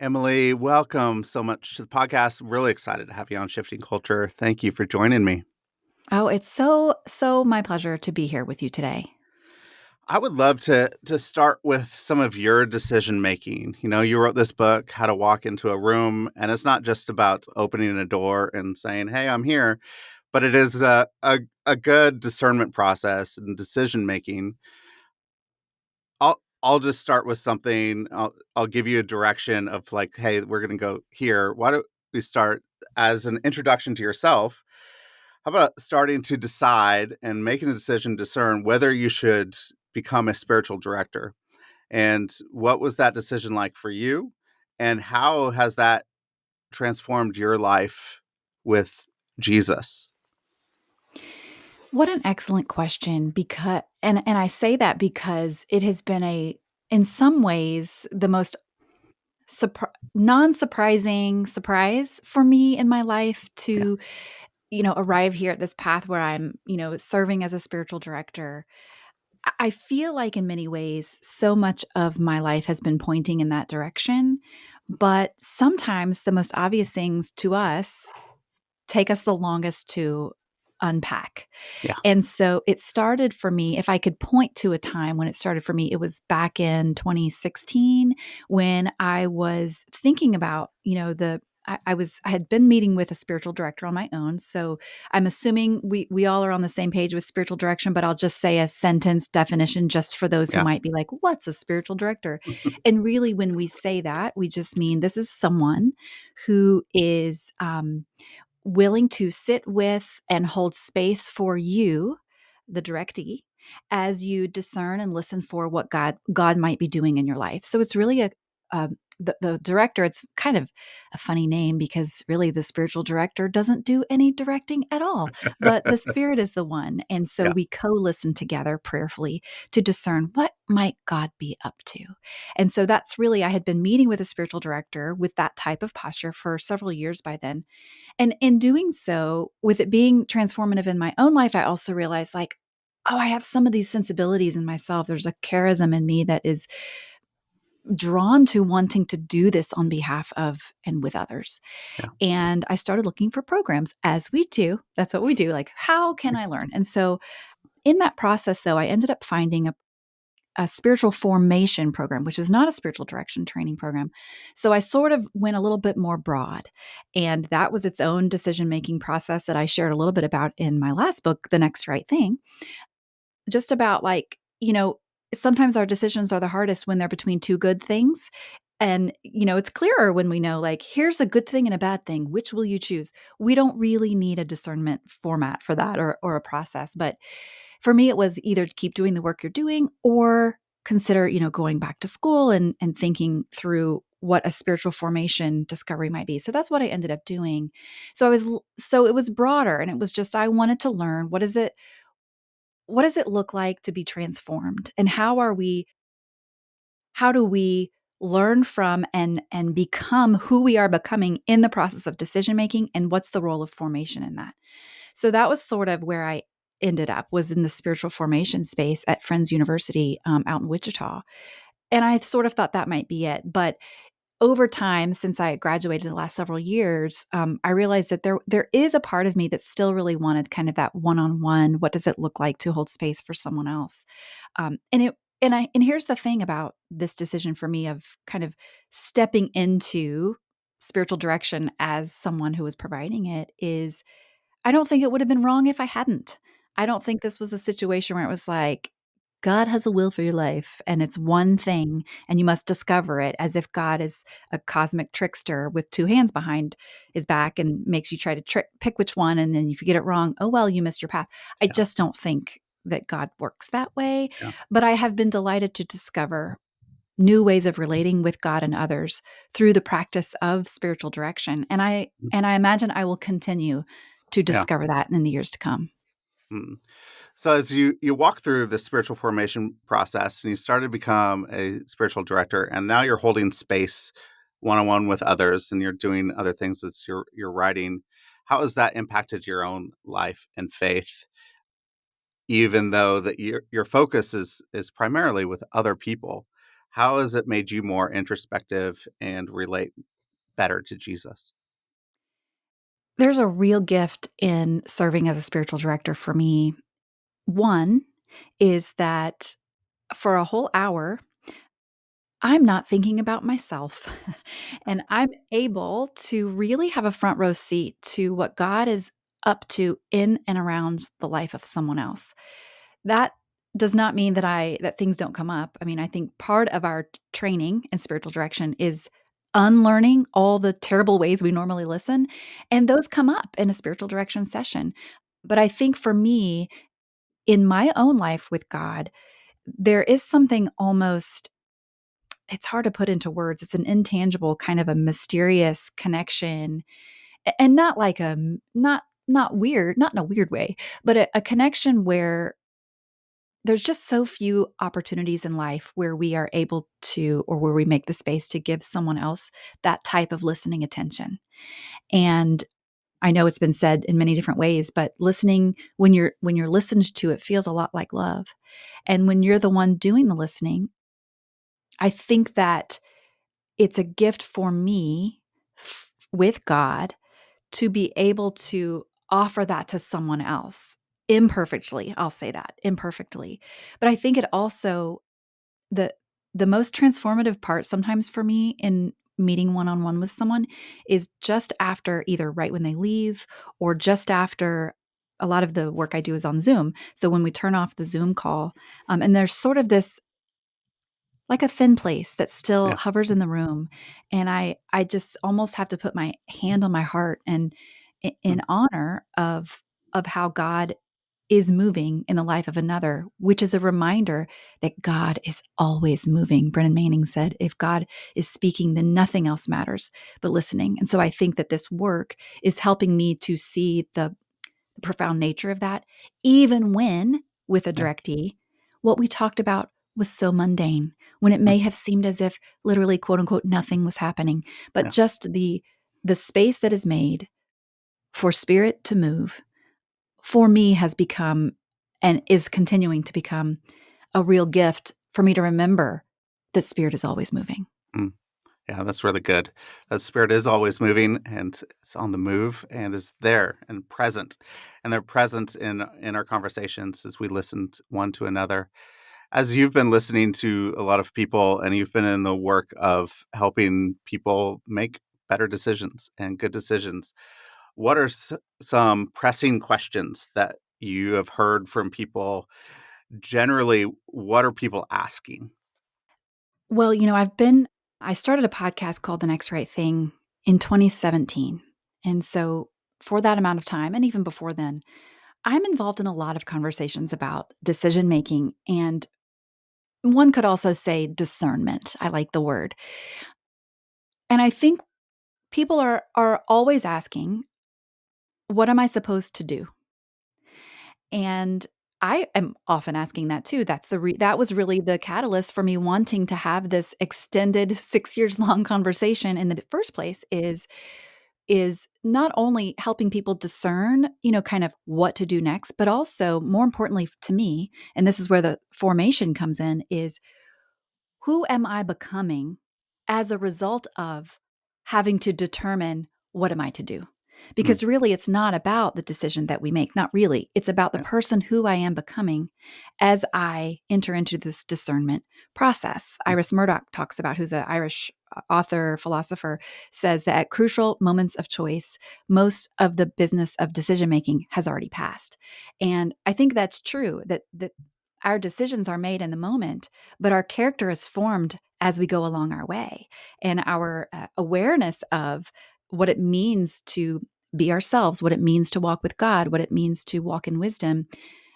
Emily, welcome so much to the podcast. Really excited to have you on Shifting Culture. Thank you for joining me. Oh, it's so my pleasure to be here with you today. I would love to start with some of your decision making. You wrote this book, How to Walk into a Room, and it's not just about opening a door and saying, "Hey, I'm here," but it is a good discernment process and decision making. I'll just start with something. I'll give you a direction of like, "Hey, we're going to go here." Why don't we start as an introduction to yourself? How about starting to decide and making a decision, discern whether you should become a spiritual director? And what was that decision like for you? And how has that transformed your life with Jesus? What an excellent question because and I say that because it has been in some ways the most non-surprising surprise for me in my life Yeah. to arrive here at this path where I'm serving as a spiritual director. I feel like in many ways so much of my life has been pointing in that direction, but sometimes the most obvious things to us take us the longest to unpack. Yeah. And so it started for me, if I could point to a time when it started for me, it was back in 2016 when I was thinking about, I had been meeting with a spiritual director on my own. So I'm assuming we all are on the same page with spiritual direction, but I'll just say a sentence definition just for those who Yeah. might be like, what's a spiritual director? And really, when we say that, we just mean this is someone who is willing to sit with and hold space for you, the directee, as you discern and listen for what God might be doing in your life. So it's really the director. It's kind of a funny name because really the spiritual director doesn't do any directing at all, but the Spirit is the one, and so Yeah. we co-listen together prayerfully to discern what might God be up to. And so that's really, I had been meeting with a spiritual director with that type of posture for several years by then, and in doing so, with it being transformative in my own life, I also realized like, oh, I have some of these sensibilities in myself. There's a charism in me that is drawn to wanting to do this on behalf of and with others. Yeah. And I started looking for programs as we do. That's what we do. Like, how can I learn? And so in that process, though, I ended up finding a spiritual formation program, which is not a spiritual direction training program. So I sort of went a little bit more broad. And that was its own decision making process that I shared a little bit about in my last book, The Next Right Thing. Just about like, sometimes our decisions are the hardest when they're between two good things. And, it's clearer when we know, like, here's a good thing and a bad thing. Which will you choose? We don't really need a discernment format for that or a process. But for me, it was either keep doing the work you're doing or consider, going back to school and thinking through what a spiritual formation discovery might be. So that's what I ended up doing. So it was broader, and it was just I wanted to learn what does it look like to be transformed, and how do we learn from and become who we are becoming in the process of decision making, and what's the role of formation in that. So that was sort of where I ended up, was in the spiritual formation space at Friends University out in Wichita. And I sort of thought that might be it. But over time, since I graduated the last several years, I realized that there is a part of me that still really wanted kind of that one-on-one. What does it look like to hold space for someone else? And here's the thing about this decision for me of kind of stepping into spiritual direction as someone who was providing it is I don't think it would have been wrong if I hadn't. I don't think this was a situation where it was like, God has a will for your life and it's one thing and you must discover it, as if God is a cosmic trickster with two hands behind his back and makes you try to pick which one. And then if you get it wrong, oh, well, you missed your path. I Yeah. just don't think that God works that way. Yeah. But I have been delighted to discover new ways of relating with God and others through the practice of spiritual direction. And I imagine I will continue to Yeah. discover that in the years to come. Mm. So as you walk through the spiritual formation process and you started to become a spiritual director, and now you're holding space one-on-one with others and you're doing other things as you're writing, how has that impacted your own life and faith, even though that your focus is primarily with other people? How has it made you more introspective and relate better to Jesus? There's a real gift in serving as a spiritual director for me. One is that for a whole hour, I'm not thinking about myself. And I'm able to really have a front row seat to what God is up to in and around the life of someone else. That does not mean that things don't come up. I mean, I think part of our training in spiritual direction is unlearning all the terrible ways we normally listen, and those come up in a spiritual direction session. But I think for me, in my own life with God, there is something almost, it's hard to put into words. It's an intangible kind of a mysterious connection, and not like not weird, not in a weird way, but a connection where there's just so few opportunities in life where we are able to, or where we make the space to give someone else that type of listening attention. And I know it's been said in many different ways, but listening, when you're listened to, it feels a lot like love. And when you're the one doing the listening, I think that it's a gift for me with God to be able to offer that to someone else imperfectly. I'll say that imperfectly. But I think it also, the the most transformative part sometimes for me in meeting one-on-one with someone is just after, either right when they leave or just after. A lot of the work I do is on Zoom. So when we turn off the Zoom call, and there's sort of this, like a thin place that still Yeah. hovers in the room, and I just almost have to put my hand on my heart, and in Mm, honor of how God is moving in the life of another, which is a reminder that God is always moving. Brennan Manning said, if God is speaking, then nothing else matters but listening. And so I think that this work is helping me to see the profound nature of that, even when, with a yeah. directee, what we talked about was so mundane, when it Mm, may have seemed as if literally, quote unquote, nothing was happening, but yeah. just the space that is made for spirit to move, for me, has become and is continuing to become a real gift for me to remember that spirit is always moving. Mm. Yeah, that's really good. That spirit is always moving and it's on the move and is there and present. And they're present in our conversations as we listen one to another. As you've been listening to a lot of people and you've been in the work of helping people make better decisions and good decisions, what are some pressing questions that you have heard from people? Generally, what are people asking? Well, I started a podcast called The Next Right Thing in 2017. And so for that amount of time, and even before then, I'm involved in a lot of conversations about decision making. And one could also say discernment. I like the word. And I think people are always asking, what am I supposed to do? And I am often asking that too. That was really the catalyst for me wanting to have this extended 6 years long conversation in the first place, is not only helping people discern, kind of what to do next, but also more importantly to me, and this is where the formation comes in, is who am I becoming as a result of having to determine what am I to do? Mm, Because really, it's not about the decision that we make. Not really. It's about the yeah, person who I am becoming as I enter into this discernment process. mm, Iris Murdoch talks about, who's an Irish author, philosopher, says that at crucial moments of choice, most of the business of decision making has already passed. And I think that's true, that our decisions are made in the moment, but our character is formed as we go along our way. And our awareness of what it means to be ourselves, what it means to walk with God, what it means to walk in wisdom,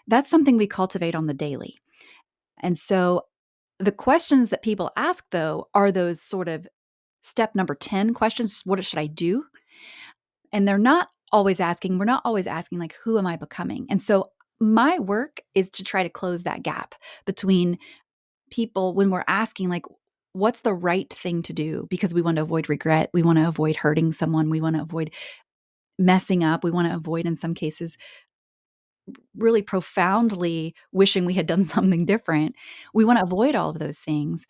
that's something we cultivate on the daily. And so the questions that people ask, though, are those sort of step number 10 questions. What should I do? And we're not always asking, like, who am I becoming? And so my work is to try to close that gap between people when we're asking, like, what's the right thing to do, because we want to avoid regret, we want to avoid hurting someone, we want to avoid messing up, we want to avoid, in some cases, really profoundly wishing we had done something different. We want to avoid all of those things,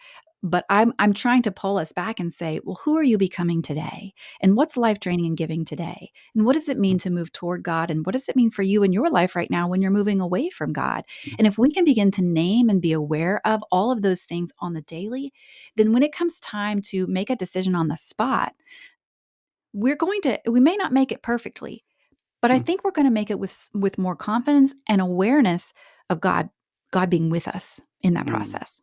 But I'm trying to pull us back and say, well, who are you becoming today? And what's life draining and giving today? And what does it mean to move toward God? And what does it mean for you in your life right now when you're moving away from God? And if we can begin to name and be aware of all of those things on the daily, then when it comes time to make a decision on the spot, we may not make it perfectly, but I think we're going to make it with more confidence and awareness of God being with us in that Mm. process.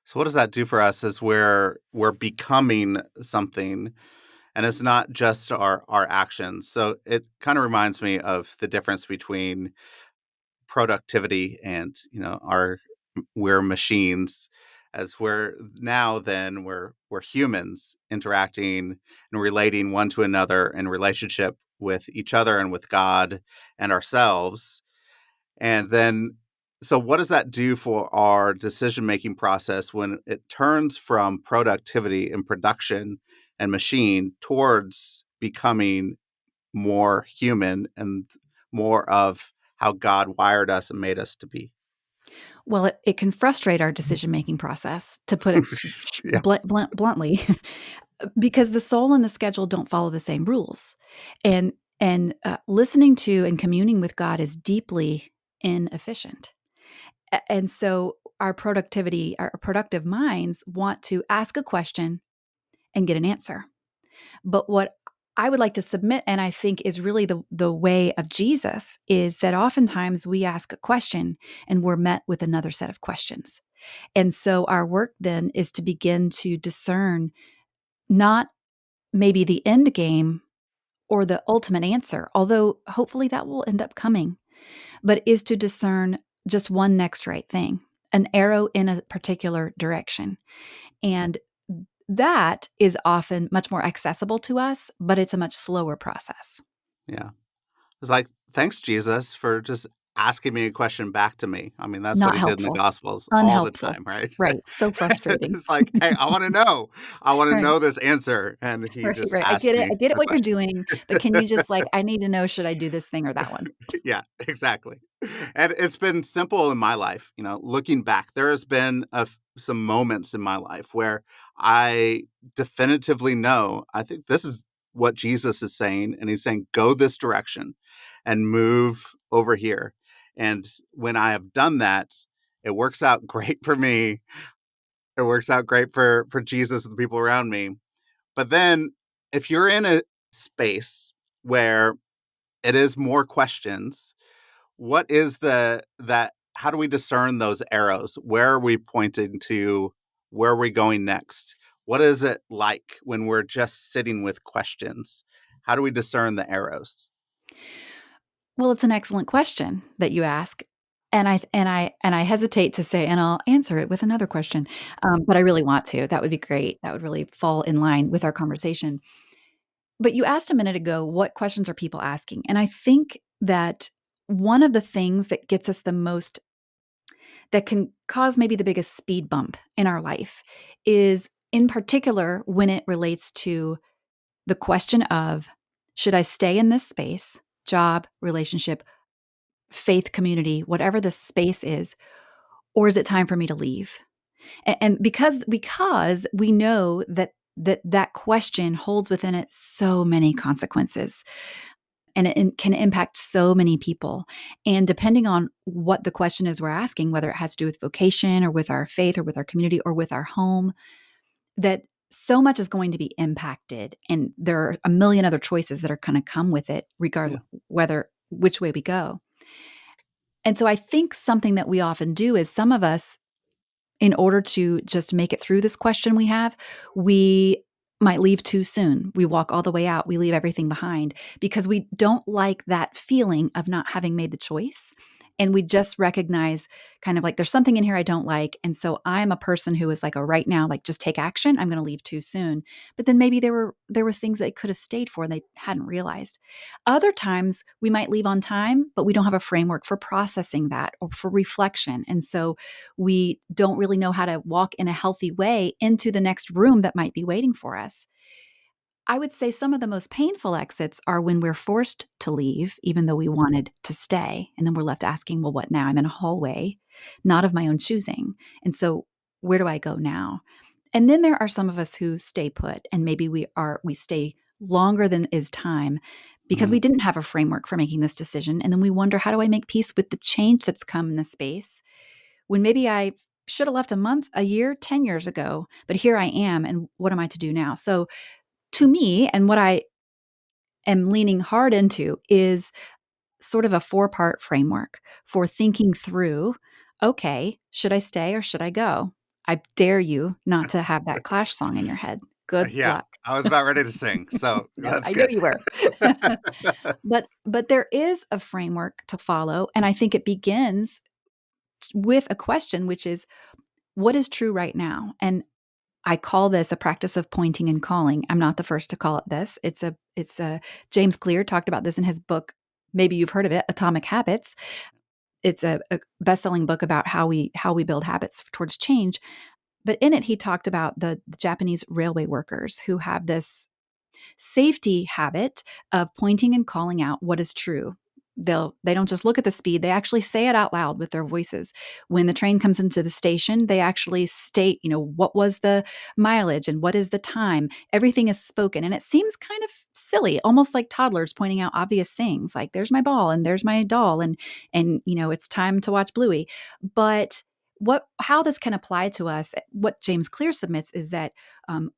So what does that do for us is we're becoming something, and it's not just our actions. So it kind of reminds me of the difference between productivity and, our we're machines, as we're humans interacting and relating one to another in relationship with each other and with God and ourselves. And then, so what does that do for our decision making process when it turns from productivity and production and machine towards becoming more human and more of how God wired us and made us to be? Well, it can frustrate our decision making process, to put it Yeah. bluntly, because the soul and the schedule don't follow the same rules, and listening to and communing with God is deeply inefficient. And so our productive minds want to ask a question and get an answer. But what I would like to submit, and I think is really the way of Jesus, is that oftentimes we ask a question and we're met with another set of questions. And so our work then is to begin to discern not maybe the end game or the ultimate answer, although hopefully that will end up coming, but is to discern just one next right thing, an arrow in a particular direction. And that is often much more accessible to us, but it's a much slower process. Yeah. It's like, thanks, Jesus, for just asking me a question back to me. I mean, that's what Not he did in the helpful, Gospels all the unhelpful. time, right? Right. So frustrating. It's like, hey, I want to know. I want to Right. know this answer. And he Right. just Right. I asked get it. I me get it a what you're question. doing, but can you just like, I need to know, should I do this thing or that one? Yeah, exactly. And it's been simple in my life. Looking back, there has been some moments in my life where I definitively know, I think this is what Jesus is saying. And he's saying, go this direction and move over here. And when I have done that, it works out great for me. It works out great for Jesus and the people around me. But then if you're in a space where it is more questions, what is how do we discern those arrows? Where are we pointing to? Where are we going next? What is it like when we're just sitting with questions? How do we discern the arrows? Well, it's an excellent question that you ask. And I hesitate to say, and I'll answer it with another question, but I really want to. That would be great. That would really fall in line with our conversation. But you asked a minute ago, what questions are people asking? And I think that one of the things that gets us the most, that can cause maybe the biggest speed bump in our life, is in particular when it relates to the question of, should I stay in this space, job, relationship, faith community, whatever the space is, or is it time for me to leave? And because we know that question holds within it so many consequences, and it can impact so many people. And depending on what the question is we're asking, whether it has to do with vocation or with our faith or with our community or with our home, that so much is going to be impacted. And there are a million other choices that are going to come with it, Yeah. regardless whether which way we go. And so I think something that we often do is, some of us, in order to just make it through this question we have, we might leave too soon. We walk all the way out. We leave everything behind because we don't like that feeling of not having made the choice. And we just recognize, kind of like, there's something in here I don't like. And so I'm a person who is like, a right now, like, just take action. I'm going to leave too soon. But then maybe there were things they could have stayed for and they hadn't realized. Other times we might leave on time, but we don't have a framework for processing that or for reflection. And so we don't really know how to walk in a healthy way into the next room that might be waiting for us. I would say some of the most painful exits are when we're forced to leave, even though we wanted to stay. And then we're left asking, well, what now? I'm in a hallway, not of my own choosing. And so Where do I go now? And then there are some of us who stay put, and maybe we stay longer than is time because Mhm. we didn't have a framework for making this decision. And then we wonder, how do I make peace with the change that's come in the space when maybe I should have left a month, a year, 10 years ago, but here I am. And what am I to do now? So to me, and what I am leaning hard into is sort of a four-part framework for thinking through, okay, should I stay or should I go? I dare you not to have that Clash song in your head. Good Yeah, luck. I was about ready to sing, so No, that's I know good. you were. But there is a framework to follow, and I think it begins with a question, which is, what is true right now? And I call this a practice of pointing and calling. I'm not the first to call it this. It's a James Clear talked about this in his book. Maybe you've heard of it, Atomic Habits. It's a best-selling book about how we build habits towards change. But in it, he talked about the Japanese railway workers who have this safety habit of pointing and calling out what is true. They don't just look at the speed, they actually say it out loud with their voices. When the train comes into the station, they actually state, what was the mileage and what is the time. Everything is spoken, and it seems kind of silly, almost like toddlers pointing out obvious things like there's my ball and there's my doll, and it's time to watch Bluey. But how this can apply to us, what James Clear submits is that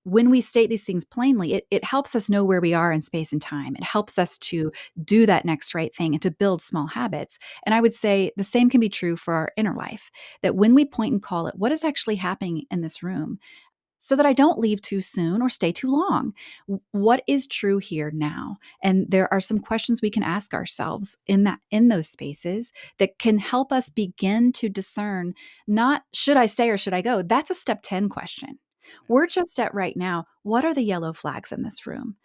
when we state these things plainly, it helps us know where we are in space and time. It helps us to do that next right thing and to build small habits. And I would say the same can be true for our inner life, that when we point and call it, what is actually happening in this room? So that I don't leave too soon or stay too long. What is true here now? And there are some questions we can ask ourselves in those spaces that can help us begin to discern, not should I stay or should I go? That's a step 10 question. We're just at right now, what are the yellow flags in this room?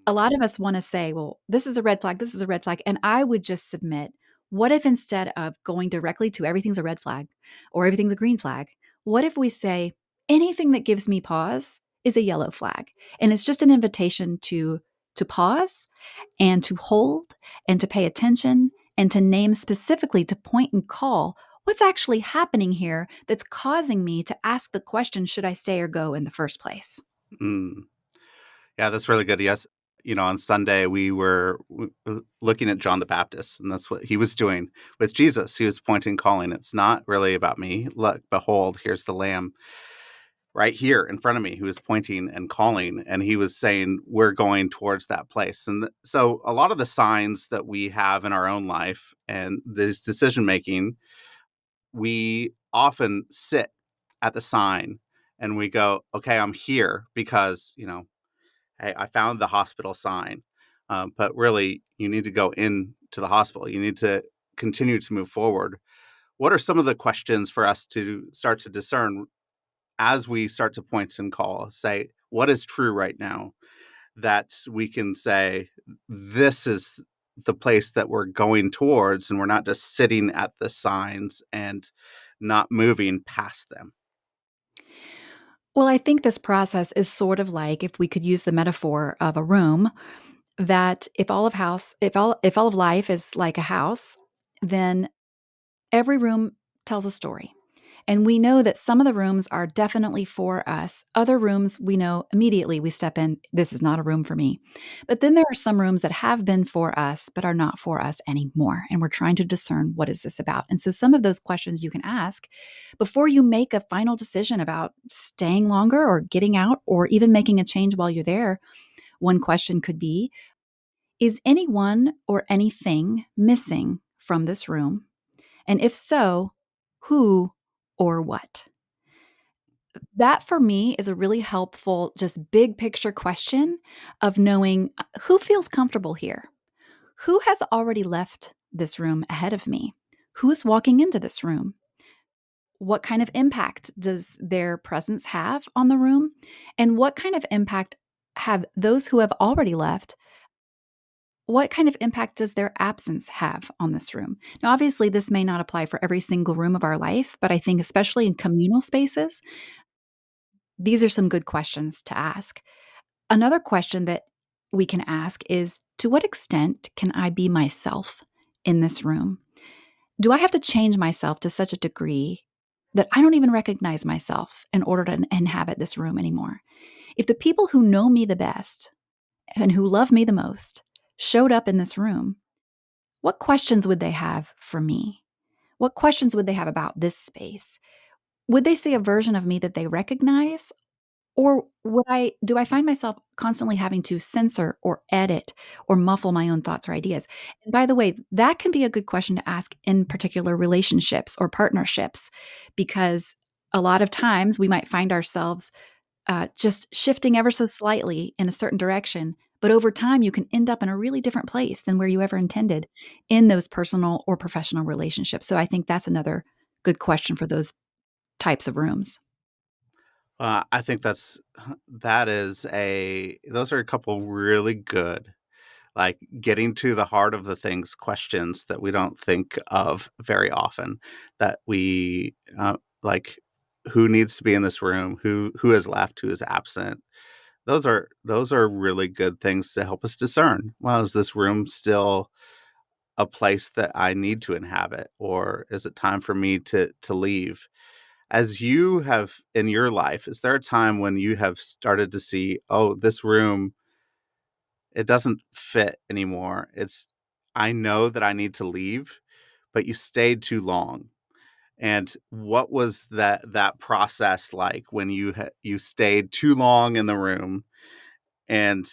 A lot of us want to say, well, this is a red flag, this is a red flag. And I would just submit, what if instead of going directly to everything's a red flag or everything's a green flag, what if we say, anything that gives me pause is a yellow flag? And it's just an invitation to pause and to hold and to pay attention and to name specifically, to point and call what's actually happening here that's causing me to ask the question, should I stay or go in the first place? Mm. Yeah, that's really good. Yes, on Sunday we were looking at John the Baptist, and that's what he was doing with Jesus. He was pointing, calling. It's not really about me. Look, behold, here's the Lamb right here in front of me who is pointing and calling, and he was saying we're going towards that place. And so a lot of the signs that we have in our own life and this decision making, we often sit at the sign and we go, okay, I'm here because hey, I found the hospital sign. But really, you need to go into the hospital. You need to continue to move forward. What are some of the questions for us to start to discern as we start to point and call? Say, what is true right now that we can say, this is the place that we're going towards, and we're not just sitting at the signs and not moving past them. Well, I think this process is sort of like, if we could use the metaphor of a room, that if all of life is like a house, then every room tells a story. And we know that some of the rooms are definitely for us. Other rooms, we know immediately we step in, this is not a room for me. But then there are some rooms that have been for us, but are not for us anymore. And we're trying to discern, what is this about? And so some of those questions you can ask before you make a final decision about staying longer or getting out or even making a change while you're there. One question could be, is anyone or anything missing from this room? And if so, who or what? That for me is a really helpful, just big picture question of knowing who feels comfortable here, who has already left this room ahead of me, who's walking into this room, what kind of impact does their presence have on the room, and what kind of impact have those who have already left. What kind of impact does their absence have on this room? Now, obviously, this may not apply for every single room of our life, but I think, especially in communal spaces, these are some good questions to ask. Another question that we can ask is, to what extent can I be myself in this room? Do I have to change myself to such a degree that I don't even recognize myself in order to inhabit this room anymore. If the people who know me the best and who love me the most showed up in this room, what questions would they have for me? What questions would they have about this space? Would they see a version of me that they recognize? Or would I do I find myself constantly having to censor or edit or muffle my own thoughts or ideas? And by the way, that can be a good question to ask in particular relationships or partnerships, because a lot of times we might find ourselves just shifting ever so slightly in a certain direction. But over time, you can end up in a really different place than where you ever intended in those personal or professional relationships. So I think that's another good question for those types of rooms. I think that is a those are a couple really good, like, getting to the heart of the things questions that we don't think of very often, that we, like, who needs to be in this room? Who has left? Who is absent? Those are really good things to help us discern. Well, is this room still a place that I need to inhabit, or is it time for me to leave? As you have in your life, is there a time when you have started to see, oh, this room, it doesn't fit anymore? I know that I need to leave, but you stayed too long. And what was that process like when you stayed too long in the room and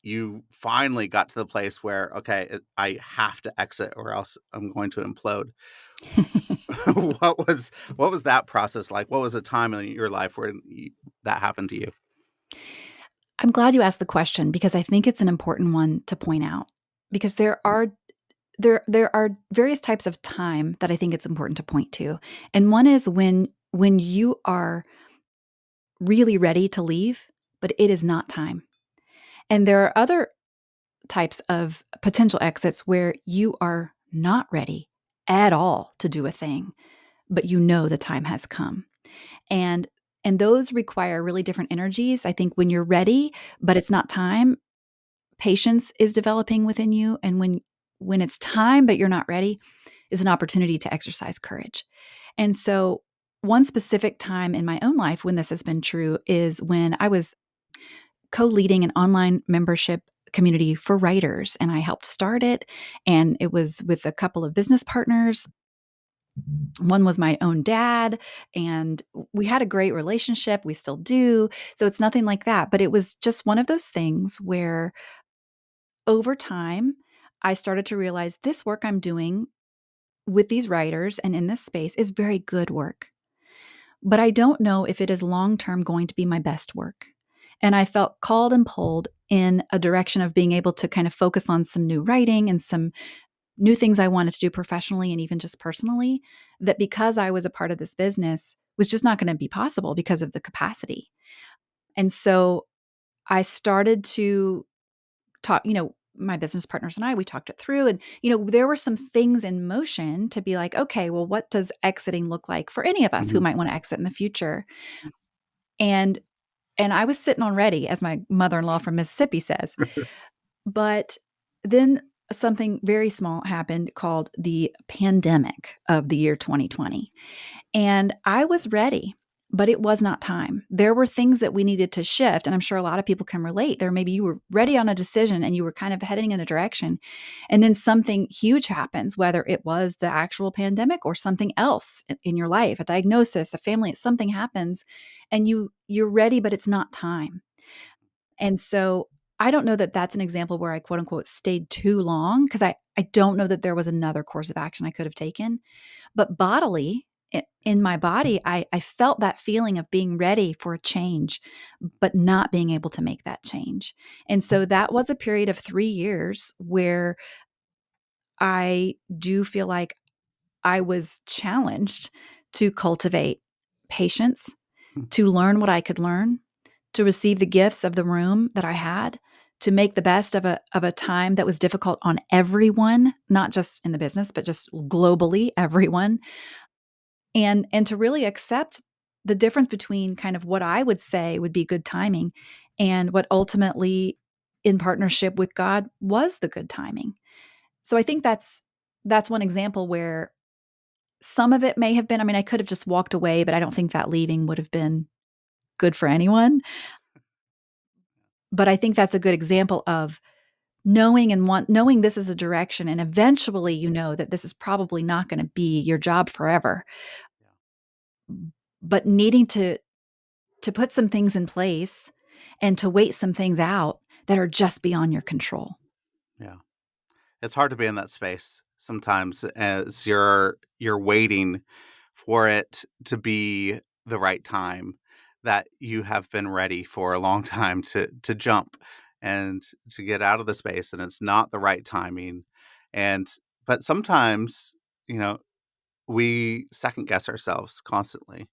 you finally got to the place where, okay, I have to exit or else I'm going to implode? What was that process like? What was a time in your life where that happened to you? I'm glad you asked the question because I think it's an important one to point out. Because there are various types of time that I think it's important to point to. And one is when you are really ready to leave, but it is not time. And there are other types of potential exits where you are not ready at all to do a thing, but you know the time has come. And and those require really different energies. I think when you're ready, but it's not time, patience is developing within you, and when it's time but you're not ready is an opportunity to exercise courage. And so one specific time in my own life when this has been true is when I was co-leading an online membership community for writers, and I helped start it, and it was with a couple of business partners. One was my own dad, and we had a great relationship, we still do, so it's nothing like that, but it was just one of those things where over time, I started to realize this work I'm doing with these writers and in this space is very good work. But I don't know if it is long term going to be my best work. And I felt called and pulled in a direction of being able to kind of focus on some new writing and some new things I wanted to do professionally and even just personally. That because I was a part of this business was just not going to be possible because of the capacity. And so I started to talk, my business partners and I, we talked it through. And, there were some things in motion to be like, okay, well, what does exiting look like for any of us who Mhm. might want to exit in the future? And and I was sitting on ready, as my mother-in-law from Mississippi says. But then something very small happened called the pandemic of the year 2020. And I was ready, but it was not time. There were things that we needed to shift. And I'm sure a lot of people can relate. There, maybe you were ready on a decision and you were kind of heading in a direction. And then something huge happens, whether it was the actual pandemic or something else in your life, a diagnosis, a family, something happens and you're ready, but it's not time. And so I don't know that that's an example where I quote unquote stayed too long because I don't know that there was another course of action I could have taken. But bodily, in my body, I felt that feeling of being ready for a change, but not being able to make that change. And so that was a period of 3 years where I do feel like I was challenged to cultivate patience, to learn what I could learn, to receive the gifts of the room that I had, to make the best of a time that was difficult on everyone, not just in the business, but just globally, everyone. And to really accept the difference between kind of what I would say would be good timing and what ultimately in partnership with God was the good timing. So I think that's one example where Some of it may have been, I mean, I could have just walked away, but I don't think that leaving would have been good for anyone. But I think that's a good example of knowing this is a direction, and eventually you know that this is probably not going to be your job forever, Yeah. but needing to put some things in place and to wait some things out that are just beyond your control. Yeah. It's hard to be in that space sometimes as you're waiting for it to be the right time, that you have been ready for a long time to jump and to get out of the space, and it's not the right timing. And but sometimes, you know, we second guess ourselves constantly.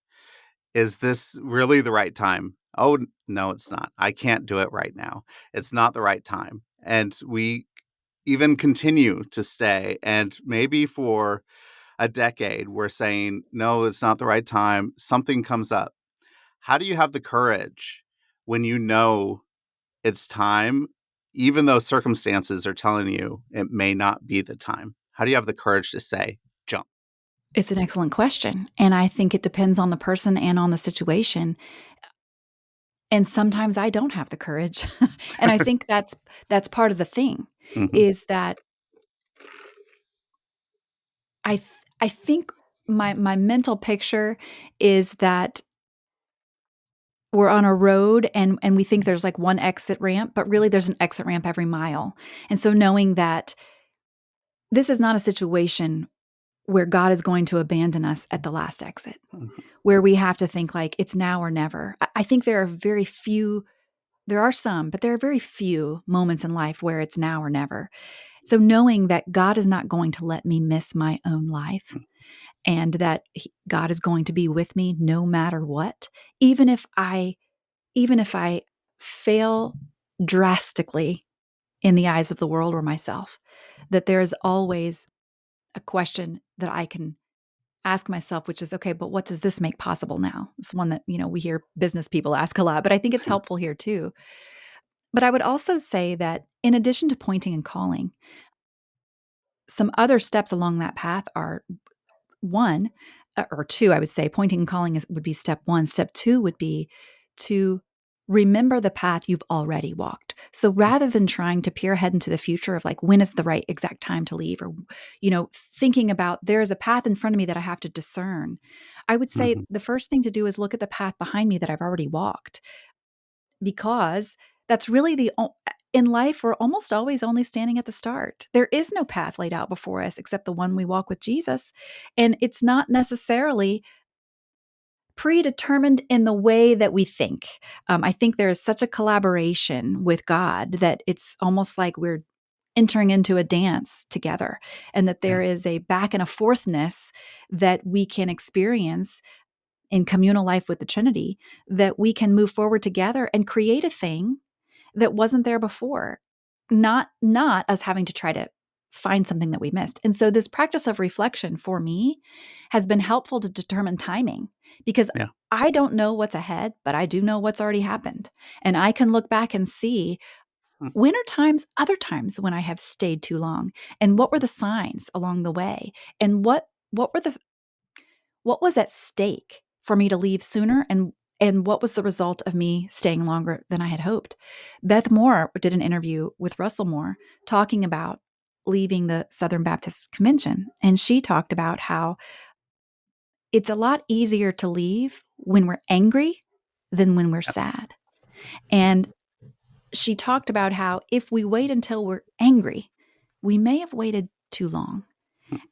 Is this really the right time? Oh, no, it's not. I can't do it right now. It's not the right time. And we even continue to stay. And maybe for a decade, we're saying, no, it's not the right time. Something comes up. How do you have the courage when you know it's time, even though circumstances are telling you it may not be the time? How do you have the courage to say, jump? It's an excellent question, and I think it depends on the person and on the situation, and sometimes I don't have the courage. And I think that's part of the thing, Hmm. is that I think my mental picture is that we're on a road and we think there's like one exit ramp, but really there's an exit ramp every mile. And so knowing that this is not a situation where God is going to abandon us at the last exit, where we have to think like it's now or never. I think there are very few, there are some, but there are very few moments in life where it's now or never. So knowing that God is not going to let me miss my own life, and that God is going to be with me no matter what, even if I even if I fail drastically in the eyes of the world or myself, that there is always a question that I can ask myself, which is, okay, but what does this make possible now? It's one that, we hear business people ask a lot, but I think it's helpful here too. But I would also say that in addition to pointing and calling, some other steps along that path are one, or two, I would say pointing and calling would be step one. Step two would be to remember the path you've already walked. So rather than trying to peer ahead into the future of like, when is the right exact time to leave, or, thinking about there is a path in front of me that I have to discern, I would say Hmm. the first thing to do is look at the path behind me that I've already walked, because that's really in life, we're almost always only standing at the start. There is no path laid out before us except the one we walk with Jesus. And it's not necessarily predetermined in the way that we think. I think there is such a collaboration with God that it's almost like we're entering into a dance together, and that Yeah. there is a back and a forthness that we can experience in communal life with the Trinity, that we can move forward together and create a thing that wasn't there before. Not us having to try to find something that we missed. And so this practice of reflection for me has been helpful to determine timing, because Yeah. I don't know what's ahead, but I do know what's already happened. And I can look back and see Mm. when are times, other times when I have stayed too long, and what were the signs along the way, and what was at stake for me to leave sooner, and what was the result of me staying longer than I had hoped. Beth Moore did an interview with Russell Moore talking about leaving the Southern Baptist Convention, and she talked about how it's a lot easier to leave when we're angry than when we're Yeah. sad. And she talked about how if we wait until we're angry, we may have waited too long.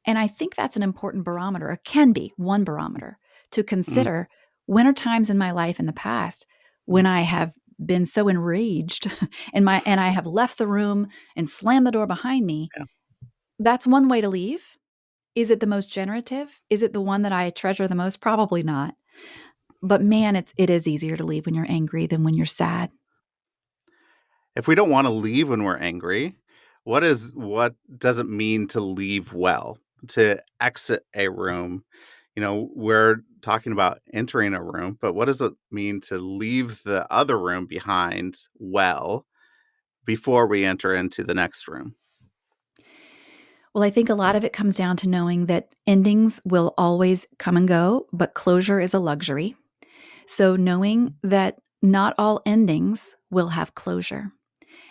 And I think that's an important barometer, or can be one barometer to Mm. consider. When are times in my life in the past Mm. when I have been so enraged and I have left the room and slammed the door behind me? Yeah. That's one way to leave. Is it the most generative? Is it the one that I treasure the most? Probably not. But man, it is easier to leave when you're angry than when you're sad. If we don't want to leave when we're angry, what does it mean to leave well? To exit a room? We're talking about entering a room, but what does it mean to leave the other room behind well before we enter into the next room? Well, I think a lot of it comes down to knowing that endings will always come and go, but closure is a luxury. So knowing that not all endings will have closure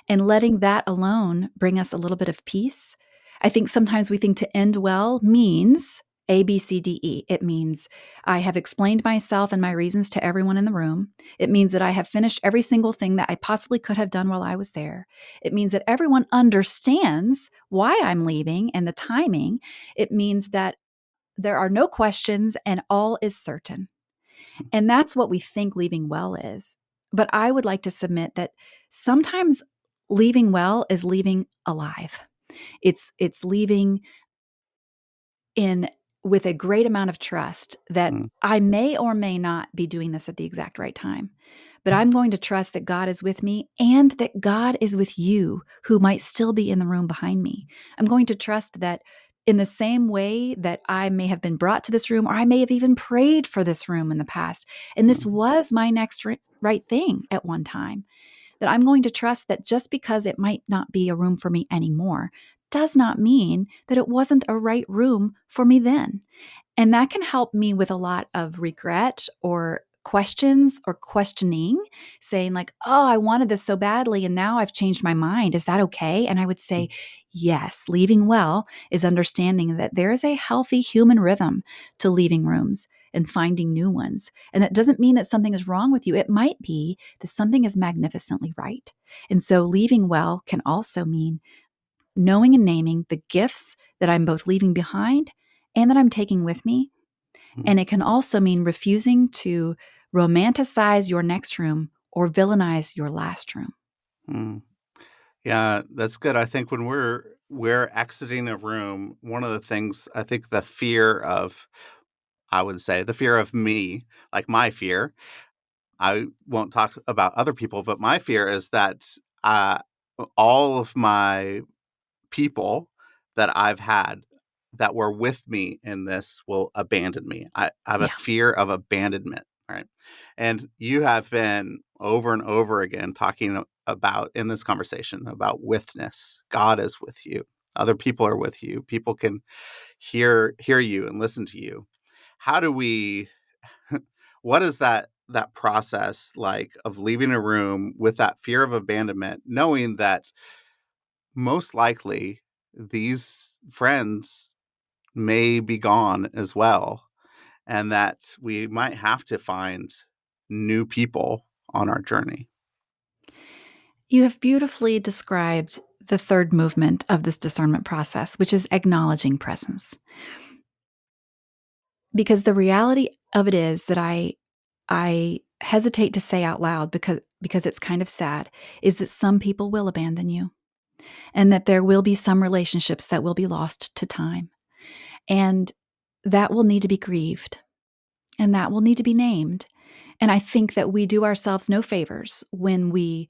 and letting that alone bring us a little bit of peace. I think sometimes we think to end well means A, B, C, D, E. It means I have explained myself and my reasons to everyone in the room. It means that I have finished every single thing that I possibly could have done while I was there. It means that everyone understands why I'm leaving and the timing. It means that there are no questions and all is certain. And that's what we think leaving well is. But I would like to submit that sometimes leaving well is leaving alive. It's leaving in with a great amount of trust that Mm, I may or may not be doing this at the exact right time. But I'm going to trust that God is with me and that God is with you who might still be in the room behind me. I'm going to trust that in the same way that I may have been brought to this room, or I may have even prayed for this room in the past, and this mm, was my next right thing at one time, that I'm going to trust that just because it might not be a room for me anymore does not mean that it wasn't a right room for me then. And that can help me with a lot of regret or questions or questioning, saying, like, oh, I wanted this so badly and now I've changed my mind. Is that okay? And I would say, yes, leaving well is understanding that there is a healthy human rhythm to leaving rooms and finding new ones. And that doesn't mean that something is wrong with you. It might be that something is magnificently right. And so leaving well can also mean knowing and naming the gifts that I'm both leaving behind and that I'm taking with me. mm, And it can also mean refusing to romanticize your next room or villainize your last room. mm. Yeah, that's good. I think when we're exiting a room, one of the things I think the fear of, I would say, the fear of me, like my fear, I won't talk about other people, but my fear is that uh, all of my people that I've had that were with me in this will abandon me. I have a Yeah. fear of abandonment, right? And you have been over and over again talking about in this conversation about witness. God is with you. Other people are with you. People can hear you and listen to you. How do we what is that process like of leaving a room with that fear of abandonment, knowing that most likely these friends may be gone as well, and that we might have to find new people on our journey. You have beautifully described the third movement of this discernment process, which is acknowledging presence. Because the reality of it is that I hesitate to say out loud because it's kind of sad, is that some people will abandon you and that there will be some relationships that will be lost to time. And that will need to be grieved and that will need to be named. And I think that we do ourselves no favors when we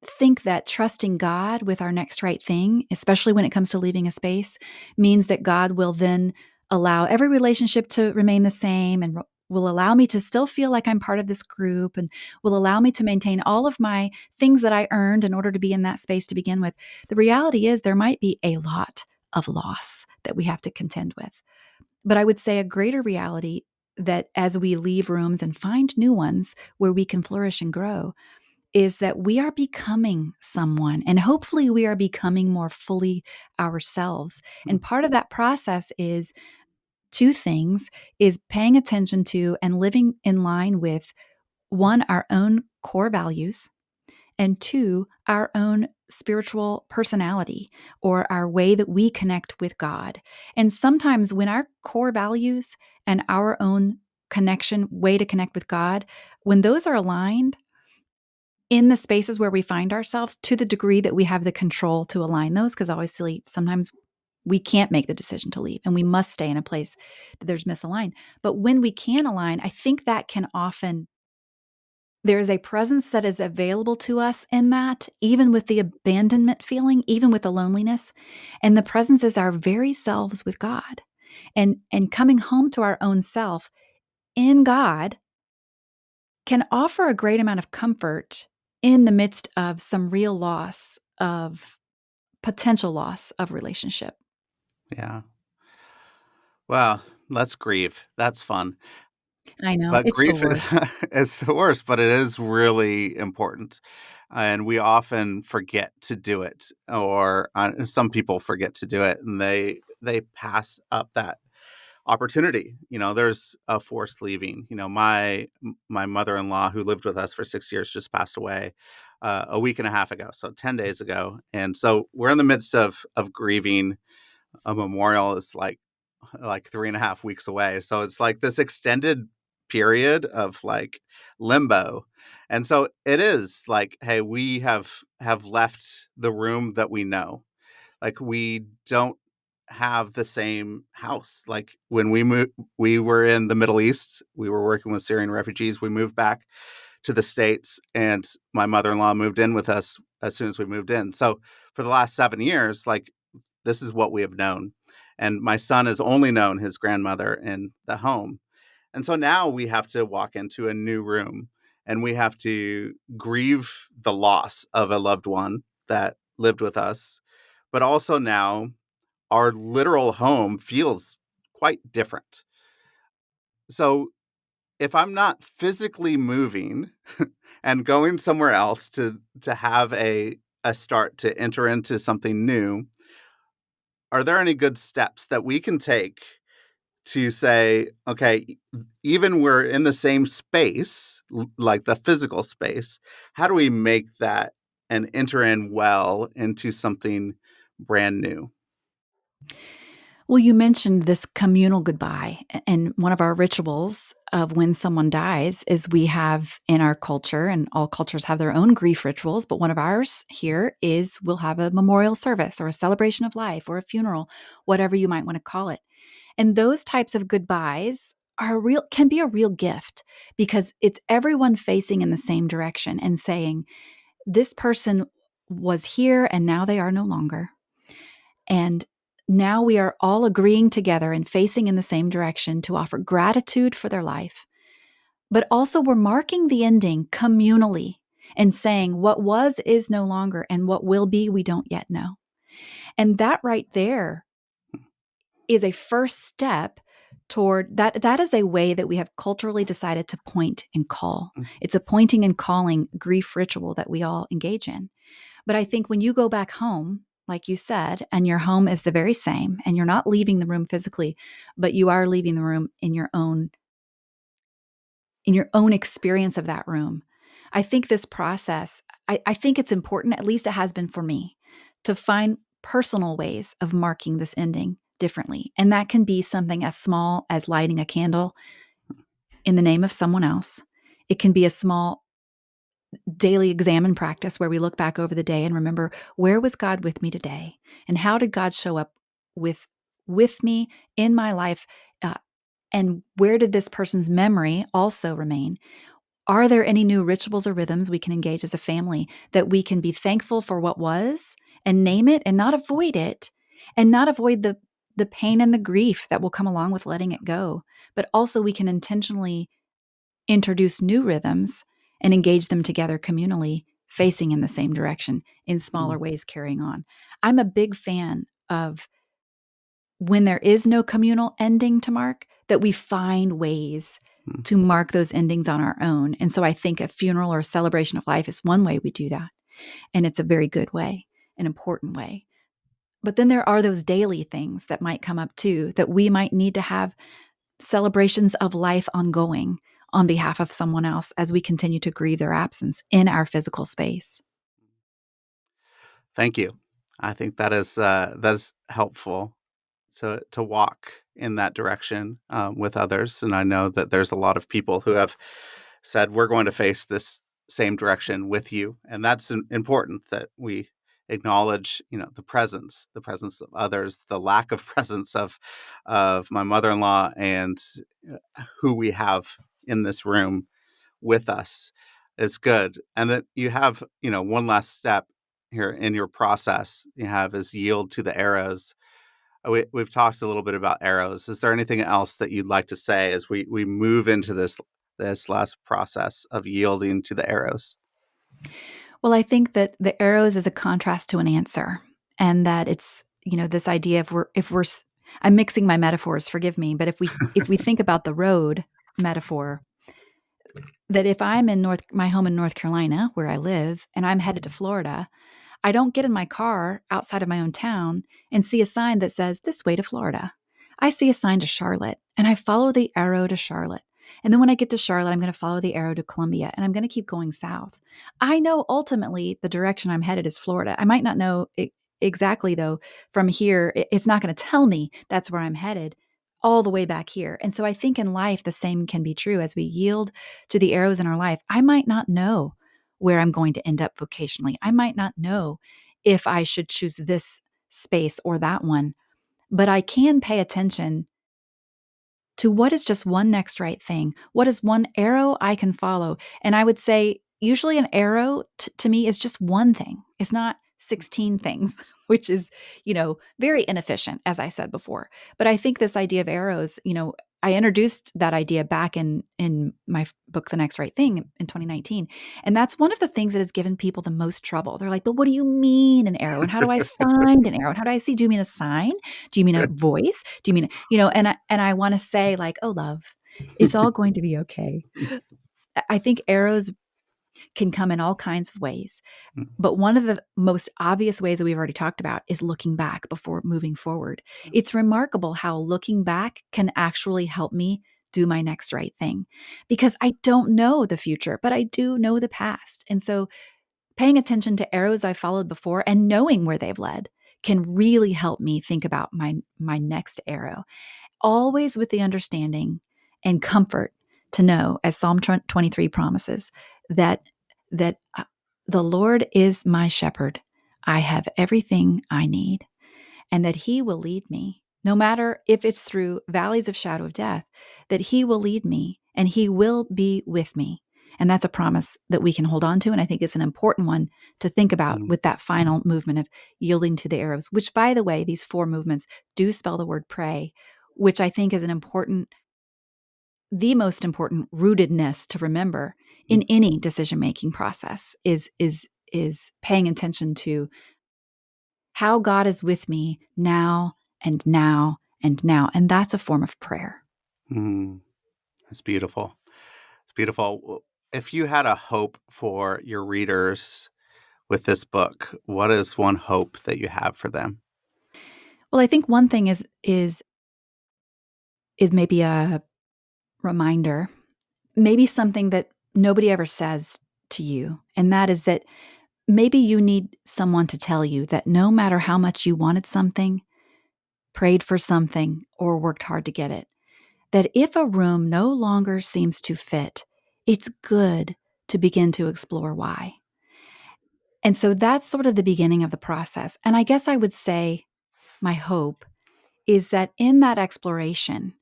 think that trusting God with our next right thing, especially when it comes to leaving a space, means that God will then allow every relationship to remain the same and will allow me to still feel like I'm part of this group and will allow me to maintain all of my things that I earned in order to be in that space to begin with. The reality is there might be a lot of loss that we have to contend with. But I would say a greater reality that as we leave rooms and find new ones where we can flourish and grow, is that we are becoming someone and hopefully we are becoming more fully ourselves. Mm, And part of that process is two things, is paying attention to and living in line with one, our own core values, and two, our own spiritual personality or our way that we connect with God. And sometimes when our core values and our own connection, way to connect with God, when those are aligned, in the spaces where we find ourselves, to the degree that we have the control to align those, because obviously sometimes we can't make the decision to leave and we must stay in a place that there's misaligned. But when we can align, I think that can often, there is a presence that is available to us in that, even with the abandonment feeling, even with the loneliness. And the presence is our very selves with God. And coming home to our own self in God can offer a great amount of comfort in the midst of some real loss of potential loss of relationship. Yeah. Well, let's grieve. That's fun. I know, But it's the grief is worst. it's the worst, but it is really important, and we often forget to do it, or, some people forget to do it, and they pass up that opportunity. There's a forced leaving. My mother-in-law, who lived with us for 6 years, just passed away, a week and a half ago, so 10 days ago, and so we're in the midst of grieving. A memorial is like 3.5 weeks away. So it's like this extended period of like limbo. And so it is like, hey, we have left the room that we know. Like we don't have the same house. Like when we were in the Middle East, we were working with Syrian refugees. We moved back to the States, and my mother-in-law moved in with us as soon as we moved in. So for the last 7 years, like this is what we have known. And my son has only known his grandmother in the home. And so now we have to walk into a new room, and we have to grieve the loss of a loved one that lived with us. But also now our literal home feels quite different. So if I'm not physically moving and going somewhere else to have a start to enter into something new, are there any good steps that we can take to say, okay, even we're in the same space, like the physical space, how do we make that and enter in well into something brand new? Well, you mentioned this communal goodbye, and one of our rituals of when someone dies is we have in our culture, and all cultures have their own grief rituals, but one of ours here is we'll have a memorial service or a celebration of life or a funeral, whatever you might want to call it. And those types of goodbyes are real can be a real gift because it's everyone facing in the same direction and saying, this person was here and now they are no longer. And now we are all agreeing together and facing in the same direction to offer gratitude for their life. But also, we're marking the ending communally and saying what was is no longer and what will be, we don't yet know. And that right there is a first step toward that. That is a way that we have culturally decided to point and call. It's a pointing and calling grief ritual that we all engage in. But I think when you go back home, like you said, and your home is the very same, and you're not leaving the room physically, but you are leaving the room in your own experience of that room. I think this process, I think it's important, at least it has been for me, to find personal ways of marking this ending differently. And that can be something as small as lighting a candle in the name of someone else. It can be a small daily examine practice where we look back over the day and remember, where was God with me today, and how did God show up with with me in my life, uh, and where did this person's memory also remain? Are there any new rituals or rhythms we can engage as a family that we can be thankful for what was and name it and not avoid it, and not avoid the pain and the grief that will come along with letting it go, but also we can intentionally introduce new rhythms and engage them together communally, facing in the same direction in smaller Mhm. ways, carrying on. I'm a big fan of when there is no communal ending to mark, that we find ways Mhm. to mark those endings on our own. And so I think a funeral or a celebration of life is one way we do that. And it's a very good way, an important way. But then there are those daily things that might come up too, that we might need to have celebrations of life ongoing on behalf of someone else as we continue to grieve their absence in our physical space. Thank you. I think that is helpful to walk in that direction, with others. And I know that there's a lot of people who have said, we're going to face this same direction with you. And that's important that we acknowledge, the presence of others, the lack of presence of my mother-in-law, and who we have in this room with us is good. And that you have, one last step here in your process you have is yield to the arrows. We've talked a little bit about arrows. Is there anything else that you'd like to say as we move into this last process of yielding to the arrows? Well, I think that the arrows is a contrast to an answer, and that this idea of I'm mixing my metaphors, forgive me, but if we think about the road metaphor, that if I'm in my home in North Carolina where I live and I'm headed to Florida, I don't get in my car outside of my own town and see a sign that says this way to Florida. I see a sign to Charlotte and I follow the arrow to Charlotte. And then when I get to Charlotte, I'm going to follow the arrow to Columbia and I'm going to keep going south. I know ultimately the direction I'm headed is Florida. I might not know exactly, though, from here. It's not going to tell me that's where I'm headed all the way back here. And so I think in life, the same can be true as we yield to the arrows in our life. I might not know where I'm going to end up vocationally. I might not know if I should choose this space or that one, but I can pay attention to what is just one next right thing. What is one arrow I can follow? And I would say, usually, an arrow to me is just one thing. It's not 16 things, which is, very inefficient, as I said before. But I think this idea of arrows, I introduced that idea back in my book, The Next Right Thing, in 2019. And that's one of the things that has given people the most trouble. They're like, but what do you mean an arrow? And how do I find an arrow? And how do I see? Do you mean a sign? Do you mean a voice? Do you mean, and I want to say, like, oh, love, it's all going to be okay. I think arrows can come in all kinds of ways. But one of the most obvious ways that we've already talked about is looking back before moving forward. It's remarkable how looking back can actually help me do my next right thing, because I don't know the future, but I do know the past. And so paying attention to arrows I followed before and knowing where they've led can really help me think about my next arrow, always with the understanding and comfort to know, as Psalm 23 promises, that that the Lord is my shepherd. I have everything I need, and that he will lead me, no matter if it's through valleys of shadow of death, that he will lead me and he will be with me. And that's a promise that we can hold on to. And I think it's an important one to think about Mm, with that final movement of yielding to the arrows, which, by the way, these 4 movements do spell the word pray, which I think is the most important rootedness to remember in mm, any decision making process is paying attention to how God is with me now and now and now. And that's a form of prayer. mm. It's beautiful. It's beautiful. If you had a hope for your readers with this book, what is one hope that you have for them? Well, I think one thing is maybe a reminder, maybe something that nobody ever says to you, and that is that maybe you need someone to tell you that no matter how much you wanted something, prayed for something, or worked hard to get it, that if a room no longer seems to fit, it's good to begin to explore why. And so that's sort of the beginning of the process. And I guess I would say my hope is that in that exploration,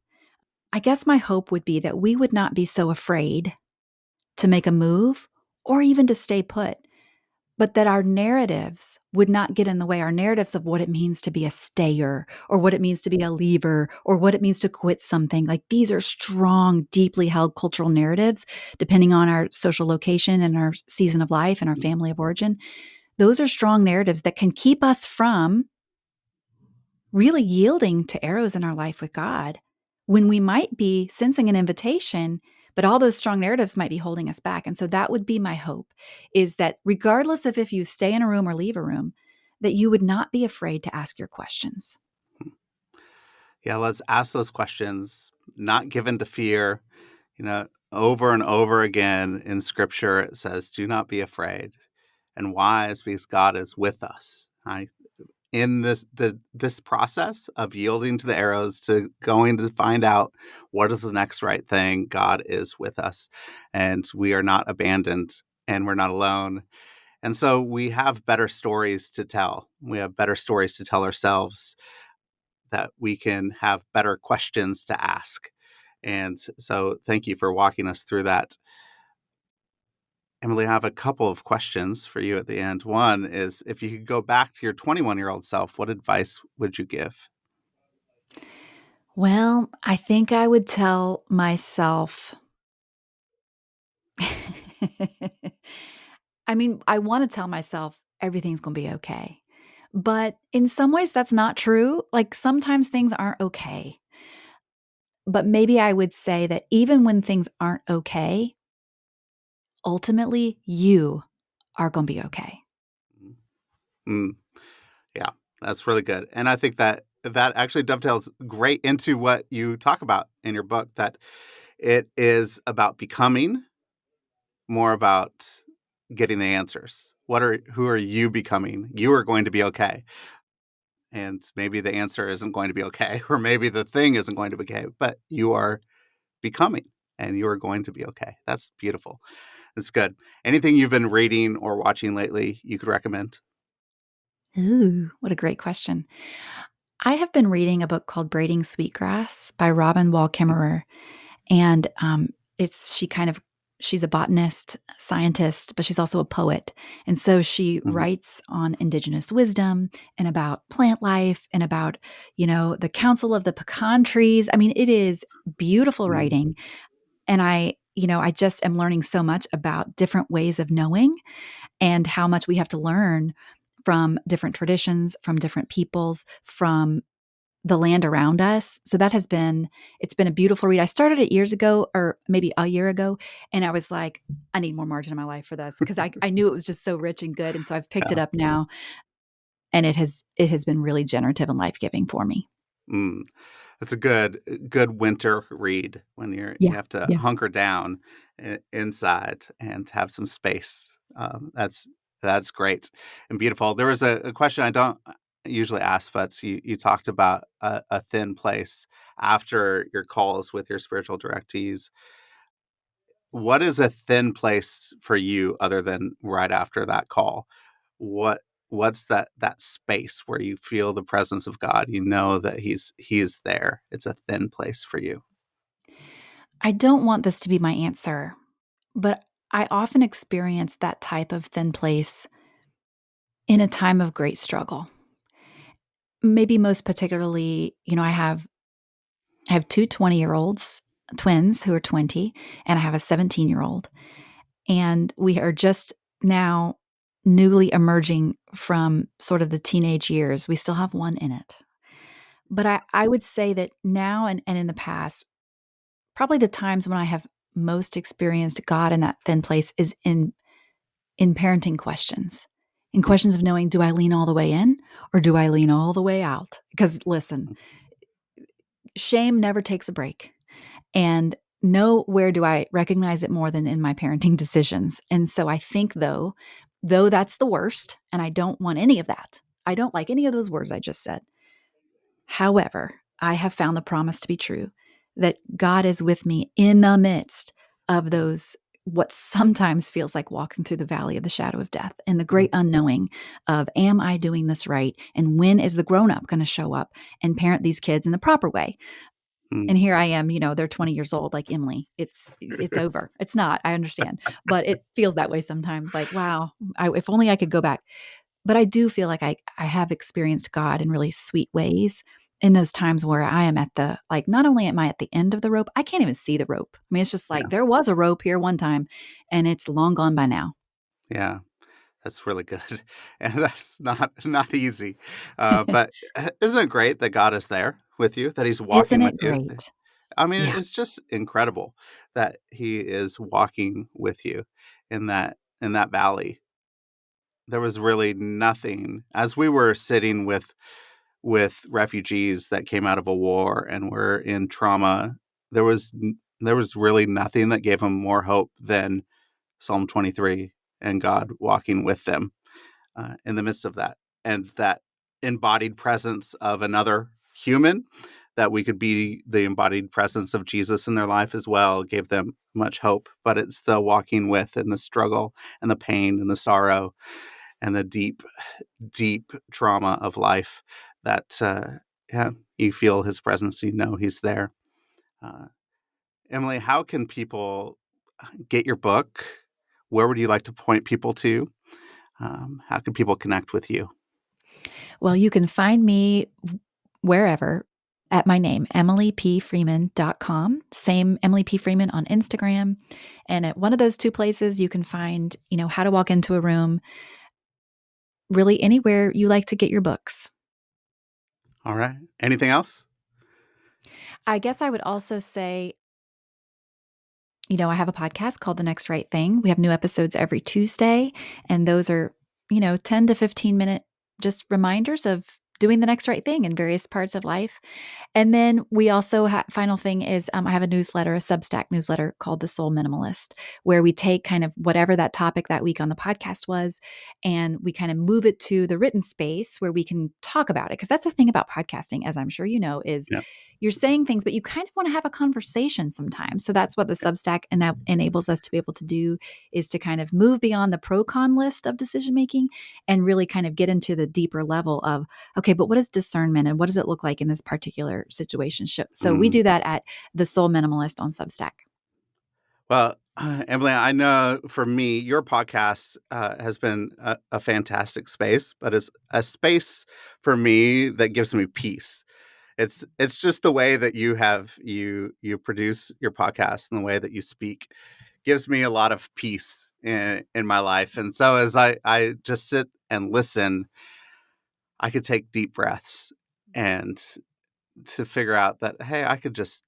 I guess my hope would be that we would not be so afraid to make a move or even to stay put, but that our narratives would not get in the way, our narratives of what it means to be a stayer or what it means to be a leaver or what it means to quit something. Like, these are strong, deeply held cultural narratives, depending on our social location and our season of life and our family of origin. Those are strong narratives that can keep us from really yielding to arrows in our life with God when we might be sensing an invitation, but all those strong narratives might be holding us back. And so that would be my hope, is that regardless of if you stay in a room or leave a room, that you would not be afraid to ask your questions. Yeah, let's ask those questions, not given to fear. You know, over and over again in scripture, it says, do not be afraid. And why? Is because God is with us. In this process of yielding to the arrows, to going to find out what is the next right thing, God is with us, and we are not abandoned, and we're not alone. And so we have better stories to tell. We have better stories to tell ourselves, that we can have better questions to ask. And so thank you for walking us through that. Emily, I have a couple of questions for you at the end. One is, if you could go back to your 21-year-old self, what advice would you give? Well, I think I would tell myself, I mean, I want to tell myself everything's going to be okay. But in some ways, that's not true. Like sometimes things aren't okay. But maybe I would say that even when things aren't okay, ultimately you are going to be okay. Mm, yeah, that's really good. And I think that that actually dovetails great into what you talk about in your book, that it is about becoming more about getting the answers. Who are you becoming? You are going to be okay. And maybe the answer isn't going to be okay, or maybe the thing isn't going to be okay, but you are becoming and you are going to be okay. That's beautiful. That's good. Anything you've been reading or watching lately you could recommend? Ooh, what a great question. I have been reading a book called Braiding Sweetgrass by Robin Wall Kimmerer. And it's she kind of she's a botanist, scientist, but she's also a poet. And so she Mhm, writes on indigenous wisdom and about plant life and about, the council of the pecan trees. I mean, it is beautiful mhm, writing. And I just am learning so much about different ways of knowing and how much we have to learn from different traditions, from different peoples, from the land around us. So it's been a beautiful read. I started it years ago or maybe a year ago. And I was like, I need more margin in my life for this because I knew it was just so rich and good. And so I've picked it yeah. up now and it has been really generative and life giving for me. Mm. It's a good winter read when you Yeah. have to Yeah. hunker down inside and have some space. That's great and beautiful. There was a question I don't usually ask, but you talked about a thin place after your calls with your spiritual directees. What is a thin place for you other than right after that call? What what's that space where you feel the presence of God? You know that he is there. It's a thin place for you. I don't want this to be my answer, but I often experience that type of thin place in a time of great struggle. Maybe most particularly, I have two 20-year-olds, twins who are 20, and I have a 17-year-old. And we are just now newly emerging from sort of the teenage years. We still have one in it. But I would say that now and in the past, probably the times when I have most experienced God in that thin place is in parenting questions. In Mm, questions of knowing, do I lean all the way in or do I lean all the way out? Because listen, mm, shame never takes a break. And nowhere do I recognize it more than in my parenting decisions. And so I think though that's the worst, and I don't want any of that. I don't like any of those words I just said. However, I have found the promise to be true that God is with me in the midst of those what sometimes feels like walking through the valley of the shadow of death and the mm, great unknowing of am I doing this right and when is the grown up going to show up and parent these kids in the proper way. mm. And here I am, they're 20 years old like Emily. It's over. It's not. I understand. But it feels that way sometimes like wow, if only I could go back. But I do feel like I have experienced God in really sweet ways in those times where I am at the like not only am I at the end of the rope, I can't even see the rope. I mean, it's just like Yeah, there was a rope here one time and it's long gone by now. yeah, that's really good, and that's not easy, but isn't it great that God is there with you, that He's Isn't walking with it you? great? I mean, Yeah. it's just incredible that He is walking with you in that valley. There was really nothing as we were sitting with refugees that came out of a war and were in trauma. There was really nothing that gave them more hope than Psalm 23 and God walking with them in the midst of that, and that embodied presence of another human, that we could be the embodied presence of Jesus in their life as well, gave them much hope. But it's the walking with and the struggle and the pain and the sorrow and the deep deep trauma of life that yeah, you feel his presence, you know he's there. Uh, Emily, how can people get your book? Where would you like to point people to? How can people connect with you? Well, you can find me wherever at my name, emilypfreeman.com. Same Emily P. Freeman on Instagram. And at one of those two places, you can find, how to walk into a room, really anywhere you like to get your books. All right. Anything else? I guess I would also say, I have a podcast called The Next Right Thing. We have new episodes every Tuesday, and those are, 10 to 15-minute just reminders of doing the next right thing in various parts of life. And then we also final thing is I have a newsletter, a Substack newsletter called The Soul Minimalist, where we take kind of whatever that topic that week on the podcast was, and we kind of move it to the written space where we can talk about it. Because that's the thing about podcasting, as I'm sure you know, is Yeah. you're saying things, but you kind of want to have a conversation sometimes. So that's what the Substack enables us to be able to do, is to kind of move beyond the pro con list of decision making and really kind of get into the deeper level of, okay, but what is discernment and what does it look like in this particular situation? So we Mm. do that at The Soul Minimalist on Substack. Well, Emily, I know for me, your podcast has been a fantastic space, but it's a space for me that gives me peace. It's just the way that you produce your podcast and the way that you speak gives me a lot of peace in my life. And so as I just sit and listen, I could take deep breaths and to figure out that, hey, I could just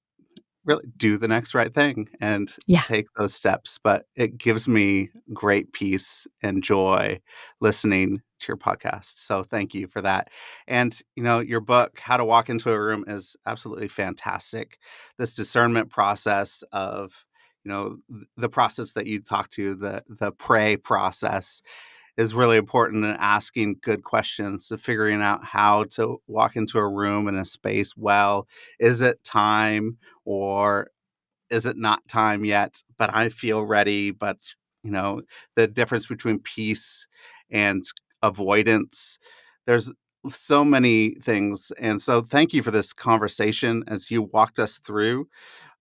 really do the next right thing and Yeah. take those steps. But it gives me great peace and joy listening to your podcast. So thank you for that. And, your book, How to Walk into a Room, is absolutely fantastic. This discernment process of, the process that you talk to, the pray process, is really important in asking good questions, to figuring out how to walk into a room in a space well. Is it time, or is it not time yet, but I feel ready? But, you know, the difference between peace and avoidance, there's so many things. And so thank you for this conversation as you walked us through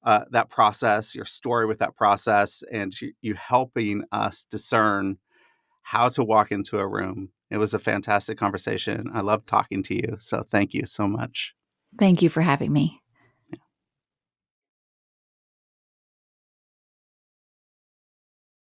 that process, your story with that process, and you helping us discern how to walk into a room. It was a fantastic conversation. I love talking to you. So thank you so much. Thank you for having me.